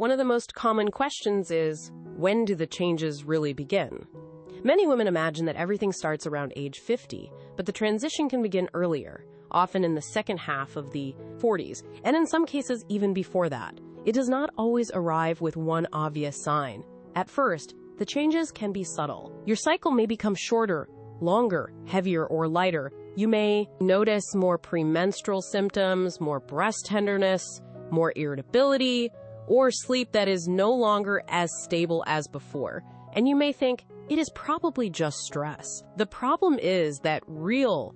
One of the most common questions is, when do the changes really begin? Many women imagine that everything starts around age 50, but the transition can begin earlier, often in the second half of the 40s, and in some cases even before that. It does not always arrive with one obvious sign. At first, the changes can be subtle. Your cycle may become shorter, longer, heavier, or lighter. You may notice more premenstrual symptoms, more breast tenderness, more irritability, or sleep that is no longer as stable as before. And you may think, it is probably just stress. The problem is that real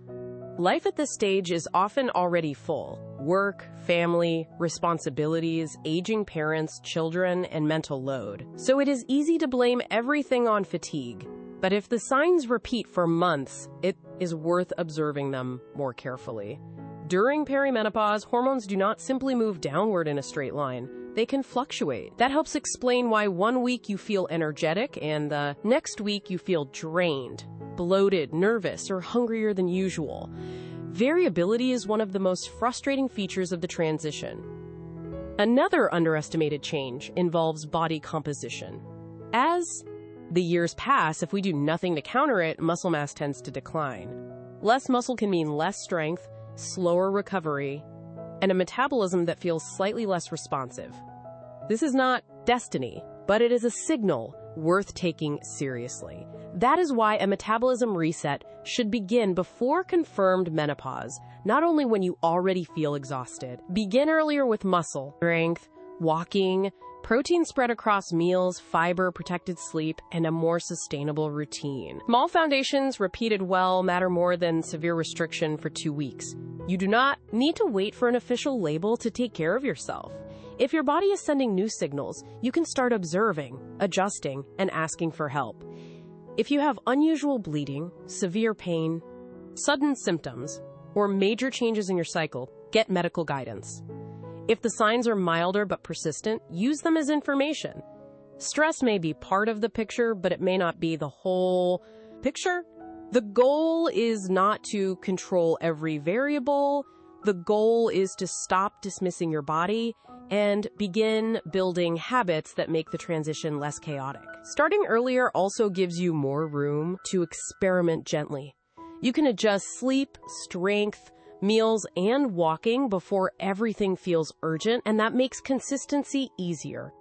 life at this stage is often already full. Work, family, responsibilities, aging parents, children, and mental load. So it is easy to blame everything on fatigue. But if the signs repeat for months, it is worth observing them more carefully. During perimenopause, hormones do not simply move downward in a straight line. They can fluctuate. That helps explain why one week you feel energetic and the next week you feel drained, bloated, nervous, or hungrier than usual. Variability is one of the most frustrating features of the transition. Another underestimated change involves body composition. As the years pass, if we do nothing to counter it, muscle mass tends to decline. Less muscle can mean less strength, slower recovery, and a metabolism that feels slightly less responsive. This is not destiny, but it is a signal worth taking seriously. That is why a metabolism reset should begin before confirmed menopause, not only when you already feel exhausted. Begin earlier with muscle strength, walking, protein spread across meals, fiber, protected sleep, and a more sustainable routine. Small foundations repeated well matter more than severe restriction for 2 weeks. You do not need to wait for an official label to take care of yourself. If your body is sending new signals, you can start observing, adjusting, and asking for help. If you have unusual bleeding, severe pain, sudden symptoms, or major changes in your cycle, get medical guidance. If the signs are milder but persistent, use them as information. Stress may be part of the picture, but it may not be the whole picture. The goal is not to control every variable. The goal is to stop dismissing your body and begin building habits that make the transition less chaotic. Starting earlier also gives you more room to experiment gently. You can adjust sleep, strength, meals, and walking before everything feels urgent, and that makes consistency easier.